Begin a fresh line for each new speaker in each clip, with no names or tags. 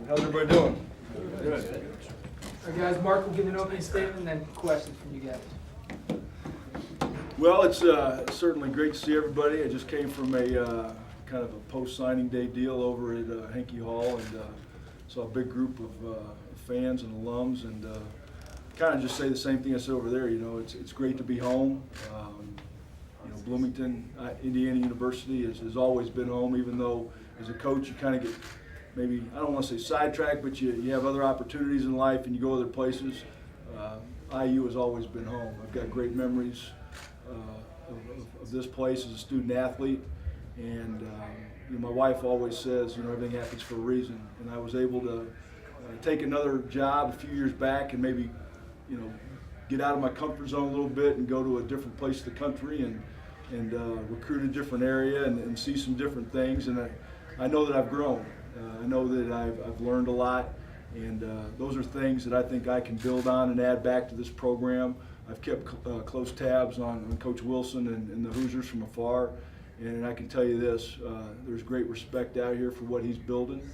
How's everybody doing? Good.
All right, guys, Mark will give an opening statement and then questions from you guys.
Well, it's certainly great to see everybody. I just came from a kind of a post-signing day deal over at Hankey Hall, and saw a big group of fans and alums, and kind of just say the same thing I said over there. You know, it's great to be home. You know, Bloomington, Indiana University has always been home, even though as a coach you kind of get maybe, I don't want to say sidetracked, but you have other opportunities in life and you go other places. IU has always been home. I've got great memories of this place as a student athlete, and you know, my wife always says, you know, everything happens for a reason, and I was able to take another job a few years back and maybe, you know, get out of my comfort zone a little bit and go to a different place in the country and recruit a different area and see some different things, and I know that I've grown. I know that I've learned a lot, and those are things that I think I can build on and add back to this program. I've kept close tabs on Coach Wilson and the Hoosiers from afar, and I can tell you this, there's great respect out here for what he's building,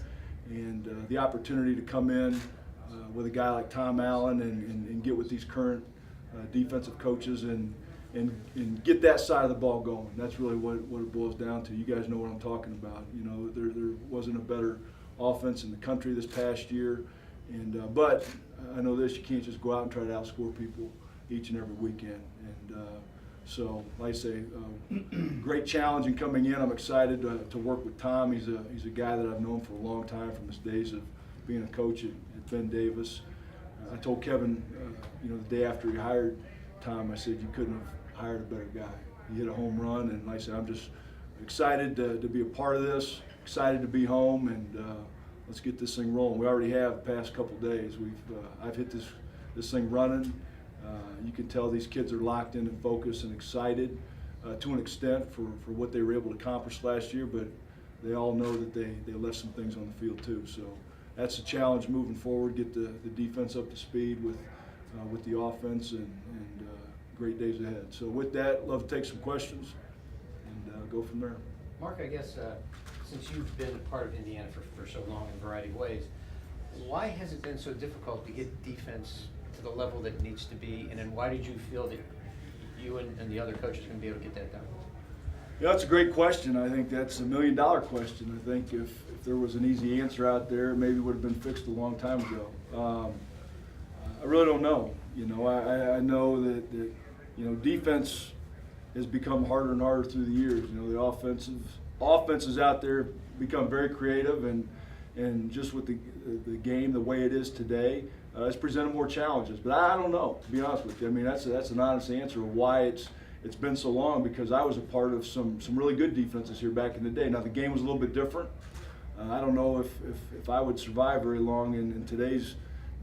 and the opportunity to come in with a guy like Tom Allen and get with these current defensive coaches and get that side of the ball going. That's really what it boils down to. You guys know what I'm talking about. You know, there wasn't a better offense in the country this past year, and but I know this: you can't just go out and try to outscore people each and every weekend. And so, like I say, great challenge in coming in. I'm excited to work with Tom. He's a guy that I've known for a long time from his days of being a coach at Ben Davis. I told Kevin, you know, the day after he hired Tom, I said, you couldn't have hired a better guy. He hit a home run, and like I said, I'm just excited to be a part of this, excited to be home, and let's get this thing rolling. We already have the past couple days. I've hit this thing running. You can tell these kids are locked in and focused and excited to an extent for what they were able to accomplish last year, but they all know that they left some things on the field too. So that's the challenge moving forward, get the defense up to speed with the offense, and great days ahead. So with that, love to take some questions and go from there.
Mark, I guess since you've been a part of Indiana for so long in a variety of ways, why has it been so difficult to get defense to the level that it needs to be, and then why did you feel that you and the other coaches are going to be able to get that done?
Yeah, that's a great question. I think that's $1 million question. I think if there was an easy answer out there, maybe it would have been fixed a long time ago. I really don't know. You know, I know that you know, defense has become harder and harder through the years. You know, the offenses out there become very creative, and just with the game the way it is today, it's presented more challenges. But I don't know, to be honest with you. I mean, that's an honest answer of why it's been so long, because I was a part of some really good defenses here back in the day. Now the game was a little bit different. I don't know if I would survive very long in today's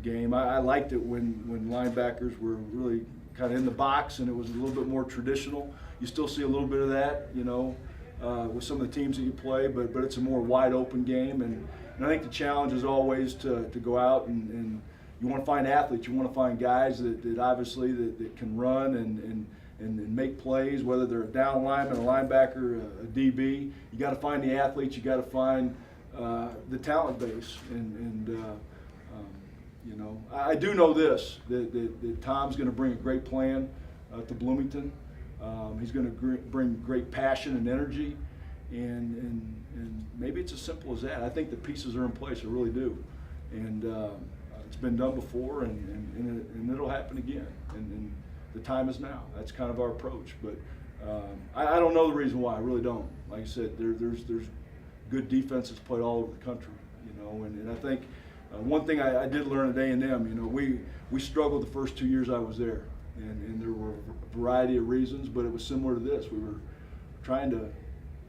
game. I liked it when linebackers were really kind of in the box and it was a little bit more traditional. You still see a little bit of that, you know, with some of the teams that you play, but it's a more wide open game, and I think the challenge is always to go out and you want to find athletes, you want to find guys that obviously that can run and make plays, whether they're a down lineman, a linebacker, a DB. You got to find the athletes, you got to find the talent base, and you know, I do know this, that Tom's going to bring a great plan to Bloomington. He's going to bring great passion and energy, and maybe it's as simple as that. I think the pieces are in place, I really do, and it's been done before, and it'll happen again, and the time is now. That's kind of our approach, but I don't know the reason why. I really don't. Like I said, there's good defenses played all over the country, you know, and I think one thing I did learn at A&M, you know, we struggled the first 2 years I was there, and there were a variety of reasons, but it was similar to this. We were trying to,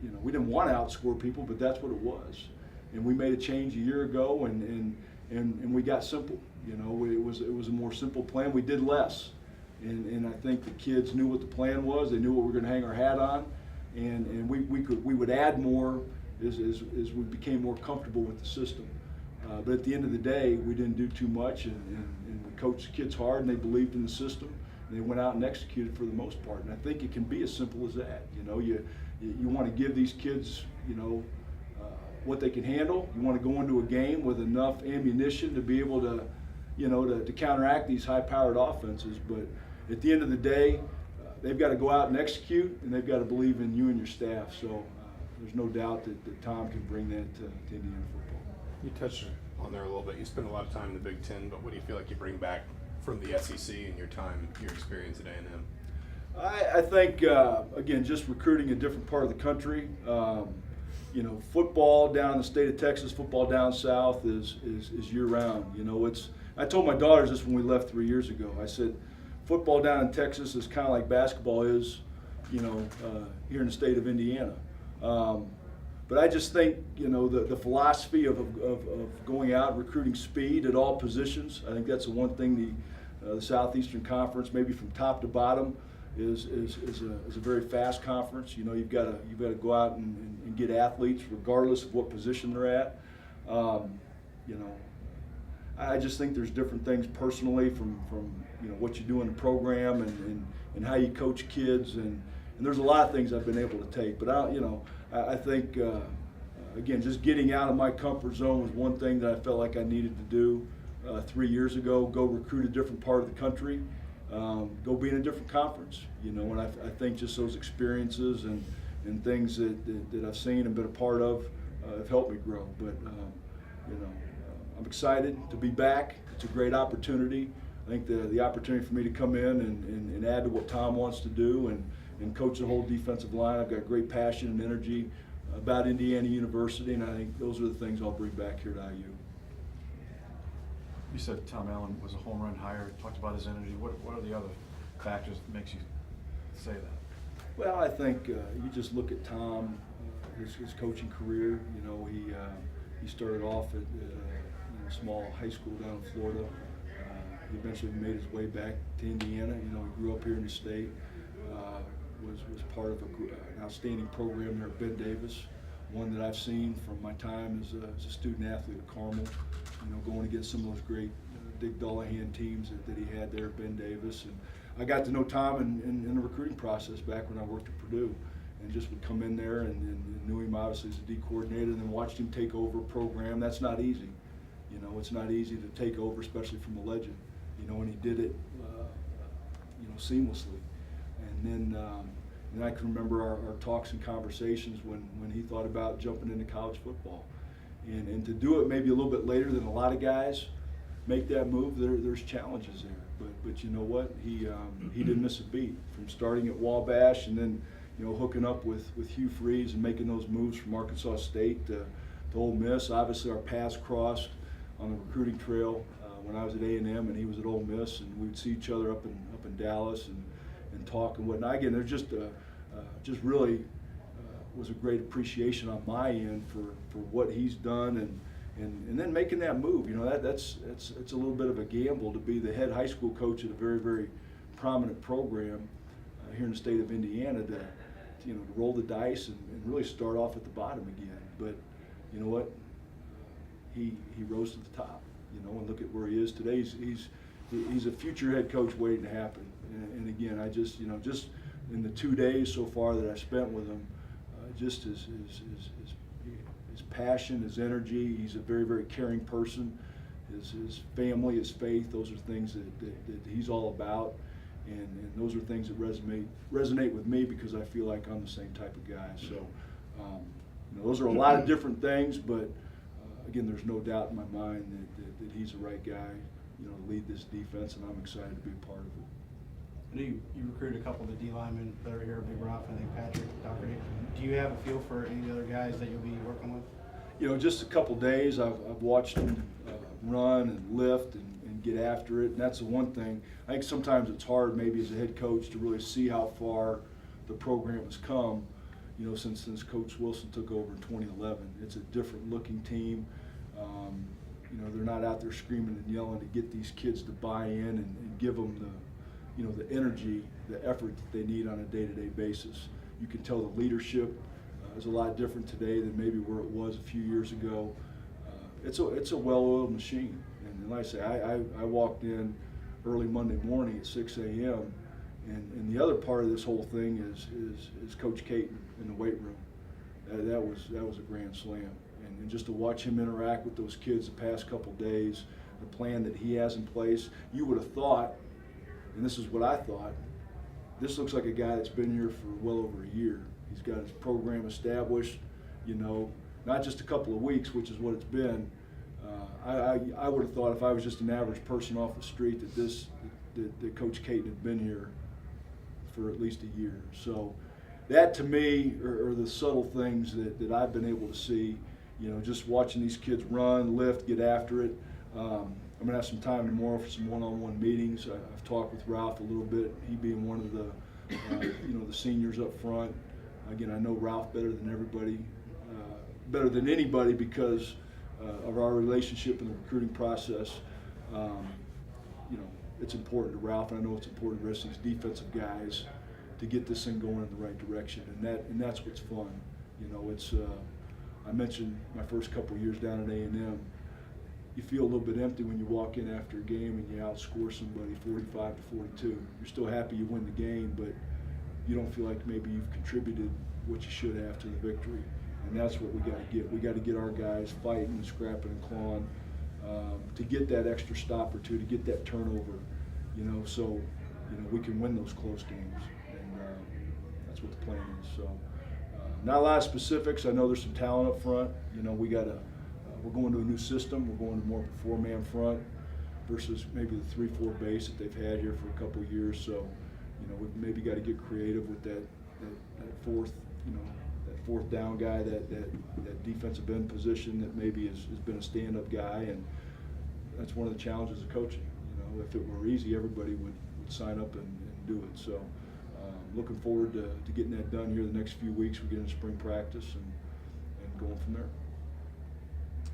you know, we didn't want to outscore people, but that's what it was. And we made a change a year ago, and we got simple. You know, it was a more simple plan. We did less, and I think the kids knew what the plan was. They knew what we were going to hang our hat on, and we would add more as we became more comfortable with the system. But at the end of the day, we didn't do too much, and we coached the kids hard, and they believed in the system, and they went out and executed for the most part. And I think it can be as simple as that. You know, you want to give these kids, you know, what they can handle. You want to go into a game with enough ammunition to be able to, to counteract these high-powered offenses. But at the end of the day, they've got to go out and execute, and they've got to believe in you and your staff. So there's no doubt that Tom can bring that to Indiana football.
You touched on there a little bit. You spend a lot of time in the Big Ten, but what do you feel like you bring back from the SEC and your experience at A&M?
I think, again, just recruiting a different part of the country. Football down in the state of Texas, football down south is year-round. I told my daughters this when we left 3 years ago. I said, football down in Texas is kind of like basketball is, here in the state of Indiana. But I just think, the philosophy of going out and recruiting speed at all positions, I think that's the one thing the Southeastern Conference, maybe from top to bottom, is a very fast conference. You've got to go out and get athletes regardless of what position they're at. I just think there's different things personally from what you do in the program and how you coach kids, and there's a lot of things I've been able to take. But I think again, just getting out of my comfort zone was one thing that I felt like I needed to do 3 years ago. Go recruit a different part of the country, go be in a different conference. And I think just those experiences and things that I've seen and been a part of have helped me grow. But I'm excited to be back. It's a great opportunity. I think the opportunity for me to come in and add to what Tom wants to do and coach the whole defensive line. I've got great passion and energy about Indiana University, and I think those are the things I'll bring back here to IU.
You said Tom Allen was a home run hire, talked about his energy. What are the other factors that makes you say that?
Well, I think you just look at Tom, his coaching career. He started off at a small high school down in Florida. He eventually made his way back to Indiana. He grew up here in the state. Was part of an outstanding program there at Ben Davis, one that I've seen from my time as a student athlete at Carmel. Going against some of those great Dick Dullahan teams that he had there at Ben Davis. And I got to know Tom in the recruiting process back when I worked at Purdue, and just would come in there and knew him obviously as a D coordinator, and then watched him take over a program. That's not easy. It's not easy to take over, especially from a legend. And he did it, seamlessly. And then I can remember our talks and conversations when he thought about jumping into college football. And to do it maybe a little bit later than a lot of guys make that move, there's challenges there. But you know what? He didn't miss a beat from starting at Wabash and then hooking up with Hugh Freeze and making those moves from Arkansas State to Ole Miss. Obviously, our paths crossed on the recruiting trail when I was at A&M and he was at Ole Miss, and we would see each other up in Dallas and talk and whatnot. Again, there's just really was a great appreciation on my end for what he's done and then making that move. It's a little bit of a gamble to be the head high school coach at a very, very prominent program here in the state of Indiana to roll the dice and really start off at the bottom again. But you know what? He rose to the top. And look at where he is today. He's a future head coach waiting to happen. And again, I just in the 2 days so far that I spent with him, just his passion, his energy. He's a very, very caring person. His family, his faith, those are things that he's all about. And those are things that resonate with me because I feel like I'm the same type of guy. So those are a lot of different things, but again, there's no doubt in my mind that he's the right guy, to lead this defense, and I'm excited to be a part of it.
I know you recruited a couple of the D linemen that are here, Big Ruff, I think Patrick, Doherty. Do you have a feel for any of the other guys that you'll be working with?
Just a couple days. I've watched them run and lift and get after it, and that's the one thing. I think sometimes it's hard maybe as a head coach to really see how far the program has come, since Coach Wilson took over in 2011. It's a different looking team. They're not out there screaming and yelling to get these kids to buy in and give them the energy, the effort that they need on a day-to-day basis. You can tell the leadership is a lot different today than maybe where it was a few years ago. It's a well-oiled machine. And like I say, I walked in early Monday morning at 6 a.m. And the other part of this whole thing is Coach Caton in the weight room. That was a grand slam. And just to watch him interact with those kids the past couple days, the plan that he has in place, you would have thought, and this is what I thought, this looks like a guy that's been here for well over a year. He's got his program established, you know, not just a couple of weeks, which is what it's been. I would have thought if I was just an average person off the street that Coach Caton had been here for at least a year. So that to me are the subtle things that I've been able to see, you know, just watching these kids run, lift, get after it. I'm going to have some time tomorrow for some one-on-one meetings. I've talked with Ralph a little bit, he being one of the, you know, the seniors up front. Again, I know Ralph better than everybody, better than anybody because of our relationship in the recruiting process. You know, it's important to Ralph, and I know it's important to the rest of these defensive guys to get this thing going in the right direction, and that's what's fun. You know, it's I mentioned my first couple of years down at A&M. You feel a little bit empty when you walk in after a game and you outscore somebody 45 to 42. You're still happy you win the game, but you don't feel like maybe you've contributed what you should have to the victory. And that's what we got to get. We got to get our guys fighting and scrapping and clawing to get that extra stop or two, to get that turnover, you know, so, you know, we can win those close games. And that's what the plan is. So not a lot of specifics. I know there's some talent up front. You know, we got to, we're going to a new system. We're going to more of a four-man front versus maybe the 3-4 base that they've had here for a couple of years. So, you know, we've maybe got to get creative with that fourth, you know, that fourth down guy, that defensive end position that maybe has been a stand-up guy, and that's one of the challenges of coaching. You know, if it were easy, everybody would sign up and do it. So, looking forward to getting that done here the next few weeks. We get into spring practice and going from there.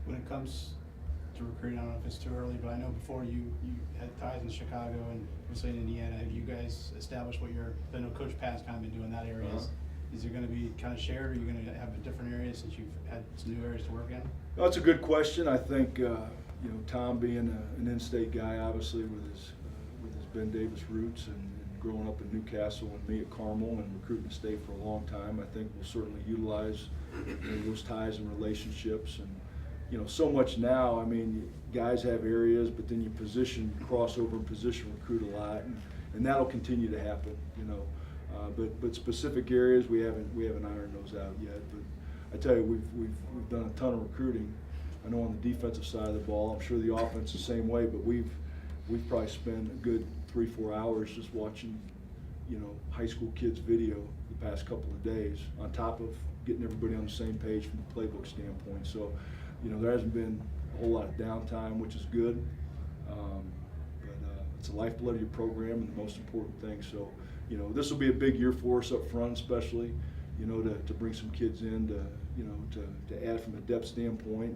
When it comes to recruiting, I don't know if it's too early, but I know before you had ties in Chicago and obviously in Indiana. Have you guys established what I know Coach Pat's kind of been doing that area. Is it going to be kind of shared, or are you going to have a different area since you've had some new areas to work in?
Well, that's a good question. I think you know, Tom being an in-state guy, obviously with his Ben Davis roots and growing up in Newcastle and me at Carmel and recruiting the state for a long time, I think we'll certainly utilize, you know, those ties and relationships. And you know, so much now, I mean, guys have areas, but then you crossover and position recruit a lot, and that'll continue to happen, you know. But specific areas, we haven't ironed those out yet. But I tell you, we've done a ton of recruiting. I know on the defensive side of the ball, I'm sure the offense is the same way, but we've probably spent a good 3-4 hours just watching, you know, high school kids video the past couple of days, on top of getting everybody on the same page from the playbook standpoint. So, you know, there hasn't been a whole lot of downtime, which is good. But it's the lifeblood of your program and the most important thing. So, you know, this will be a big year for us up front, especially, you know, to bring some kids in to, you know, to add from a depth standpoint,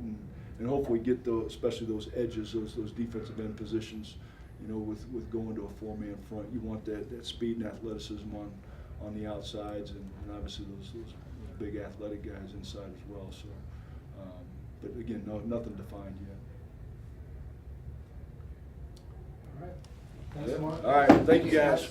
and hopefully get those, especially those edges, those defensive end positions, you know, with going to a four-man front. You want that speed and athleticism on the outsides, and obviously those big athletic guys inside as well. So, but again, nothing defined yet.
All right. Thanks, Mark.
All right, thank you guys.